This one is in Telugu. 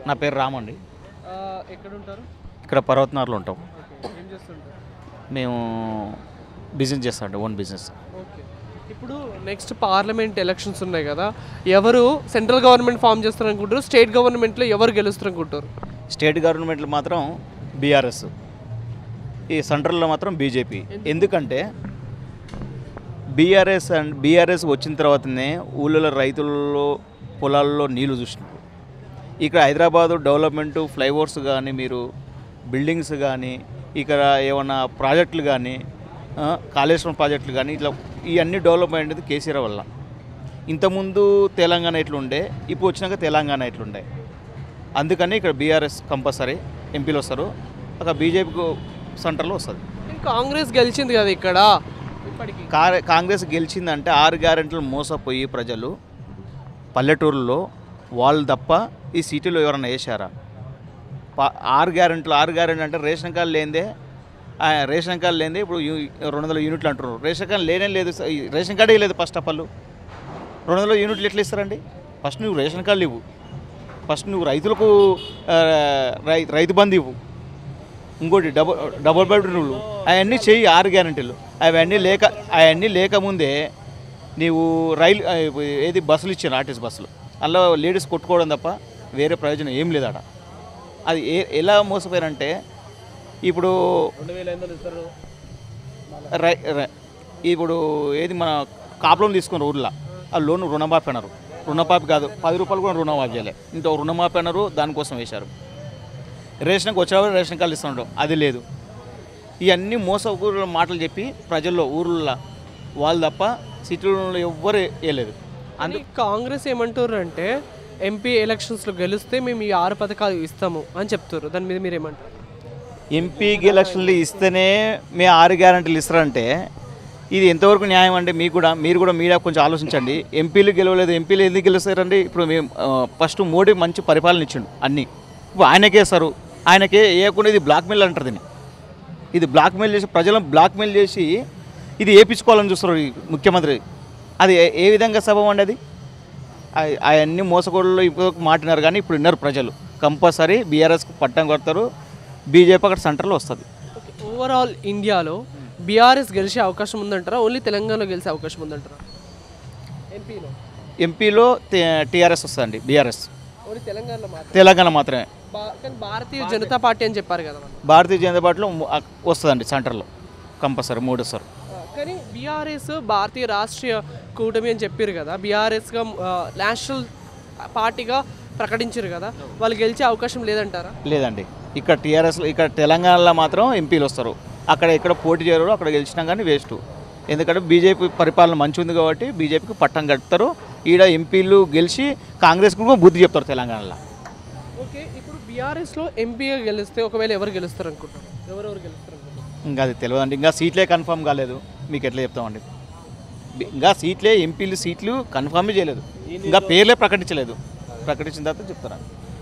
నా పేరు రామ్ అండి. ఎక్కడ ఉంటారు? ఇక్కడ పర్వతనార్లో ఉంటాం. ఏం చేస్తుంటారు? మేము బిజినెస్ చేస్తాం, ఓన్ బిజినెస్. ఓకే. ఇప్పుడు నెక్స్ట్ పార్లమెంట్ ఎలక్షన్స్ ఉన్నాయి కదా, ఎవరు సెంట్రల్ గవర్నమెంట్ ఫామ్ చేస్తారు అనుకుంటారు, స్టేట్ గవర్నమెంట్లో ఎవరు గెలుస్తారు అనుకుంటారు? స్టేట్ గవర్నమెంట్లో మాత్రం బీఆర్ఎస్, ఈ సెంట్రల్లో మాత్రం బీజేపీ. ఎందుకంటే బీఆర్ఎస్ వచ్చిన తర్వాతనే ఊళ్ళో రైతుల్లో పొలాల్లో నీళ్లు చూసినారు. ఇక్కడ హైదరాబాదు డెవలప్మెంటు ఫ్లైఓవర్స్ కానీ, మీరు బిల్డింగ్స్ కానీ, ఇక్కడ ఏమన్నా ప్రాజెక్టులు కానీ, కాళేశ్వరం ప్రాజెక్టులు కానీ, ఇట్లా ఇవన్నీ డెవలప్మెంట్ అనేది కేసీఆర్ వల్ల. ఇంతకుముందు తెలంగాణ ఎట్లుండే, ఇప్పుడు వచ్చినాక తెలంగాణ ఎట్లుండే. అందుకని ఇక్కడ బీఆర్ఎస్ కంపల్సరీ ఎంపీలు వస్తారు, అక్కడ బీజేపీకి సెంటర్లో వస్తుంది. కాంగ్రెస్ గెలిచింది కదా ఇక్కడ ఇప్పటికి. కాంగ్రెస్ గెలిచిందంటే 6 గ్యారెంటీలు మోసపోయి ప్రజలు పల్లెటూరులో వాళ్ళు తప్ప ఈ సిటీలో ఎవరైనా వేసారా? 6 గ్యారెంటీలు అంటే రేషన్ కార్డు లేదే ఇప్పుడు 200 యూనిట్లు అంటున్నారు. రేషన్ కార్డు లేదు, రేషన్ కార్డే లేదు. ఫస్ట్ ఆఫ్ ఆల్ 200 యూనిట్లు ఎట్లా ఇస్తారండి? ఫస్ట్ నువ్వు రేషన్ కార్డులు ఇవ్వు, ఫస్ట్ నువ్వు రైతులకు రైతు బంధు ఇవ్వు, ఇంకోటి డబుల్ బెడ్రూమ్లు అవన్నీ చెయ్యి. 6 గ్యారెంటీలు అవన్నీ లేకముందే నీవు ఏది బస్సులు ఇచ్చాను, ఆర్టీసీ బస్సులు, అందులో లేడీస్ కొట్టుకోవడం తప్ప వేరే ప్రయోజనం ఏం లేదట. అది ఎలా మోసపోయారంటే, ఇప్పుడు ఇప్పుడు ఏది మన కాపులం తీసుకున్నారు ఊర్లో, ఆ లోన్ రుణమాఫీ అన్నారు. రుణమాఫీ కాదు, 10 రూపాయలు కూడా రుణమాఫీ చేయలే, ఇంత రుణమాఫీ అన్నారు, దానికోసం వేశారు. రేషన్కి వచ్చేవాళ్ళు రేషన్ కార్డు ఇస్తుండవు, అది లేదు. ఇవన్నీ మోసపూరిత మాటలు చెప్పి ప్రజల్లో ఊర్లలో వాళ్ళు తప్ప సిటీలో ఎవ్వరు వేయలేదు. అందుకే కాంగ్రెస్ ఏమంటారు అంటే, ఎంపీ ఎలక్షన్స్లో గెలిస్తే మేము ఈ 6 పథకాలు ఇస్తాము అని చెప్తారు. దాని మీద మీరు ఏమంటారు? ఎంపీకి ఎలక్షన్లు ఇస్తేనే మీ 6 గ్యారెంటీలు ఇస్తారంటే ఇది ఎంతవరకు న్యాయం అంటే మీరు కూడా మీడియా కొంచెం ఆలోచించండి. ఎంపీలు గెలవలేదు, ఎంపీలు ఎందుకు గెలుస్తారండి? ఇప్పుడు మేము ఫస్ట్ మోడీ మంచి పరిపాలన ఇచ్చిండు అన్నీ, ఇప్పుడు ఆయనకే ఇస్తారు. ఆయనకే వేయకుండా ఇది బ్లాక్మెయిల్ అంటారు. ఇది బ్లాక్మెయిల్ చేసి ప్రజలను బ్లాక్మెయిల్ చేసి ఇది వేయించుకోవాలని చూస్తారు ఈ ముఖ్యమంత్రి. అది ఏ విధంగా సభం అండి? అది అవన్నీ మోసగోళ్ళు ఇప్పుడు మాట్లాడినారు, కానీ ఇప్పుడు విన్నారు ప్రజలు. కంపల్సరీ బీఆర్ఎస్కి పట్టం కొడతారు, బీజేపీ అక్కడ సెంటర్లో వస్తుంది. ఓవరాల్ ఇండియాలో బీఆర్ఎస్ గెలిచే అవకాశం ఉందంటారా, ఓన్లీ తెలంగాణలో గెలిచే అవకాశం ఉందంటారా? ఎంపీలో టీఆర్ఎస్ వస్తుందండి, బీఆర్ఎస్ ఓన్లీ తెలంగాణ మాత్రమే. కానీ భారతీయ జనతా పార్టీ అని చెప్పారు కదా, భారతీయ జనతా పార్టీలో వస్తుందండి, సెంటర్లో కంపల్సరీ 3 వస్తారు. కానీ బీఆర్ఎస్ భారతీయ రాష్ట్రీయ కూటమి అని చెప్పారు కదా, బీఆర్ఎస్గా నేషనల్ పార్టీగా ప్రకటించారు కదా, వాళ్ళు గెలిచే అవకాశం లేదంటారా? లేదండి, ఇక్కడ టీఆర్ఎస్లో ఇక్కడ తెలంగాణలో మాత్రం ఎంపీలు వస్తారు. అక్కడ ఎక్కడ పోటీ చేయరు, అక్కడ గెలిచినా కానీ వేస్ట్. ఎందుకంటే బీజేపీ పరిపాలన మంచి ఉంది కాబట్టి బీజేపీకి పట్టం కడతారు. ఈడ ఎంపీలు గెలిచి కాంగ్రెస్కి కూడా బుద్ధి చెప్తారు తెలంగాణలో. ఓకే, ఇప్పుడు బీఆర్ఎస్లో ఎంపీగా గెలిస్తే ఒకవేళ ఎవరు గెలుస్తారు అనుకుంటారు? ఎవరెవరు గెలుస్తారు? ఇంకా అది తెలియదండి, ఇంకా సీట్లే కన్ఫర్మ్ కాలేదు. మీకు ఎట్లా చెప్తామండి? ఇంకా ఎంపీలు సీట్లు కన్ఫర్మే చేయలేదు, ఇంకా పేర్లే ప్రకటించలేదు. ప్రకటించిన తర్వాత చెప్తారా?